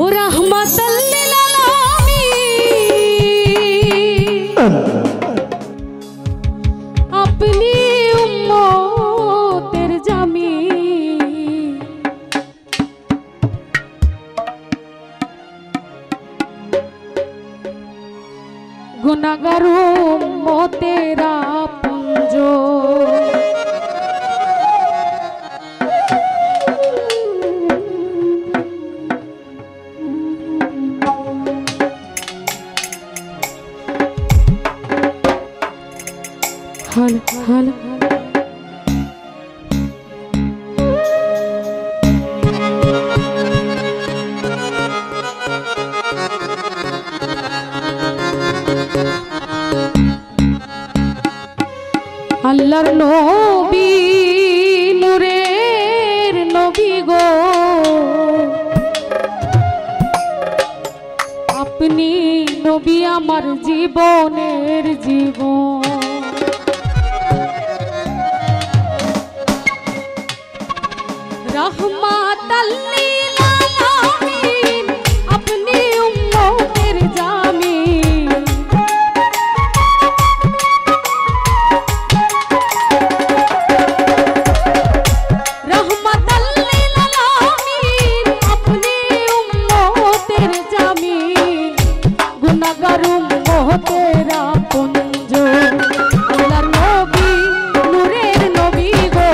ও রাহমাতাল লিল আলামিন আপনি উম্মতের জামি গুনাহগার উম্মতের আপনজন हल हल अल्लाहर नबी नूरेर नबी गो अपनी नबी आमार जीवनेर जीवन रहमताल लिल आलामीन अपनी उम्मतेर जामीन रहमताल लिल आलामीन अपनी उम्मतेर जामीन गुनाहगार उम्मतेर आपनজন আল্লাহর নবী নূরের নবী গো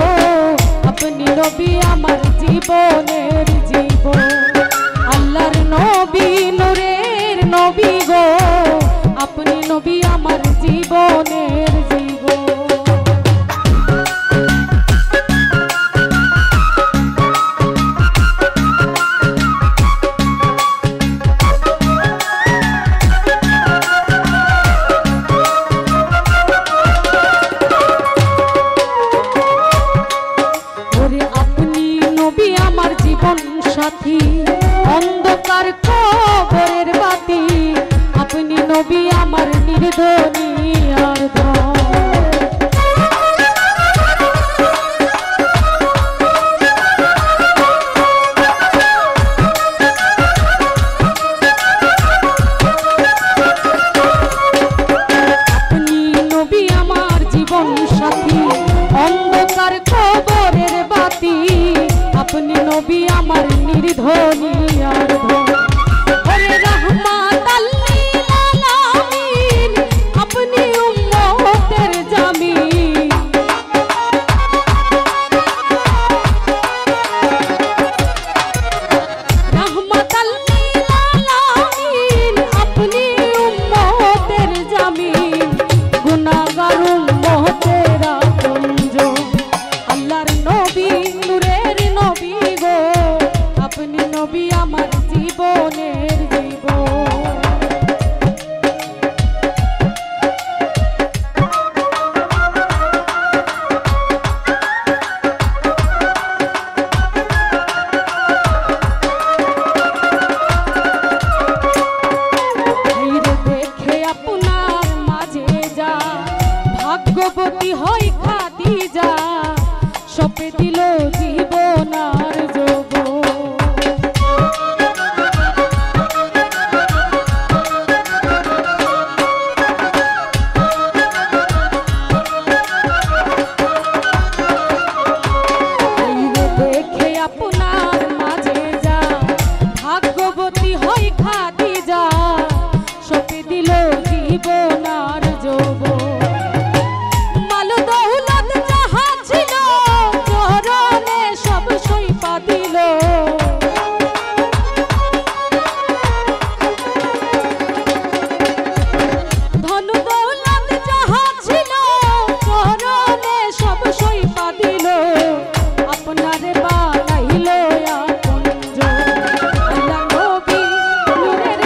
अपनी नबी आमार जीवनेर जीवन अल्लाहर नबी नूरेर नबी गो अपनी नबी आमार जीवनेर जीवन साथी अंधकार कबरेर बाती अपनी नबी आमार निर्धनी आर अपनी नबी आमार जीवन साथी अंधकार कबरेर बाती अपनी नबी आमार निर्धनी आर ओरे रहमताल लिल आलामीन अपनी उम्मतेर जामीन रहमताल लिल आलामीन अपनी उम्मतेर जामीन गुनाहगार उम्मतेर आपनজন अल्लाहर नबी नूरेर नबी गो अपनी नबी आमार जीवनेर जीवन देखे आपनार माझे जा भाग्यवती हई खादिजा सपे दिल जीवन आर देखे आपनार माझे जा भाग्यवती हई खादिजा सपे दिल जीवन आर माल दौलत जाहा छिलो चरणे सब सइपा दिल धन दौलत जाहा छिलो चरणे सब सइपा दिल अपनारे बानाइलो आपनজন अल्लाहर नबी नूरेर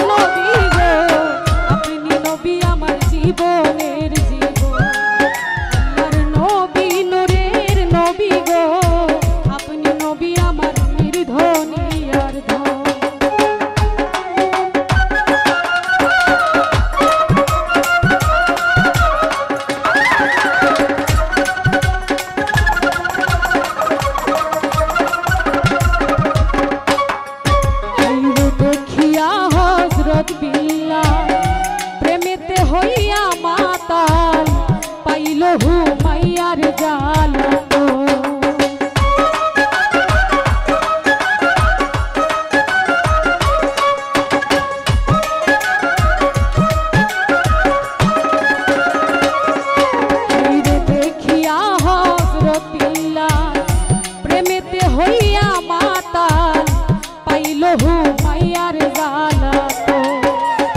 জ্বালাতো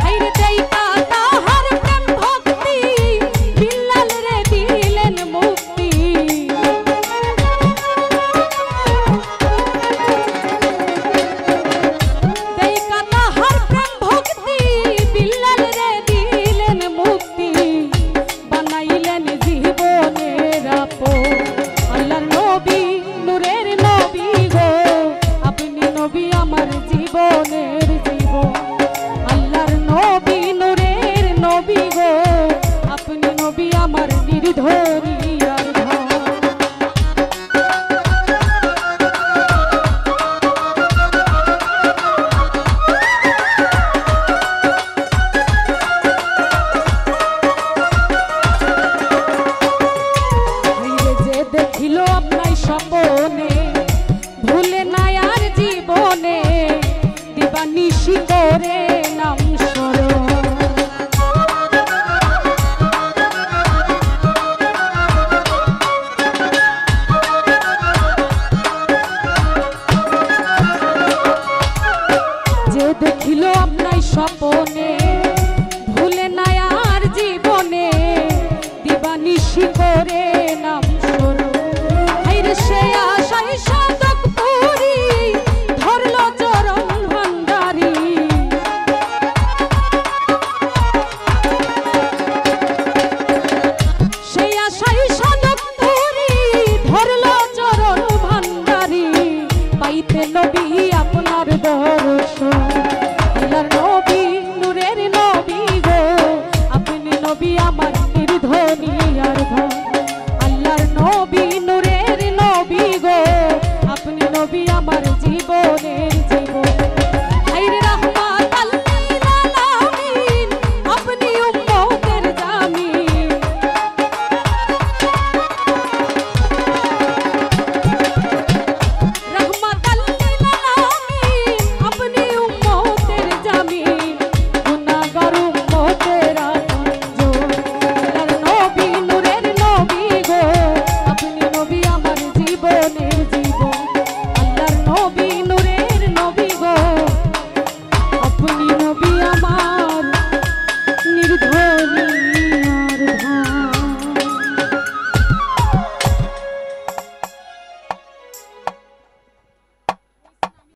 হাইরে দেইকা তাহার প্রেম ভক্তি বিল্লাল রে দিলেন মুক্তি দেইকা তাহার প্রেম ভক্তি বিল্লাল রে দিলেন মুক্তি বানাইলেন জীবনের আপন আল্লাহর নবী নূরের নবী গো আপনি নবী আমার জীবনের জীবন আল্লাহর নবী নূরের নবী গো আপনি নবী আমার নির্ধরি আর ধন দেখিল আপনার স্বপনে ভুলে নাই আর জীবনে দিবানিশি করে নাম স্মরণ যে দেখিল আপনার স্বপনে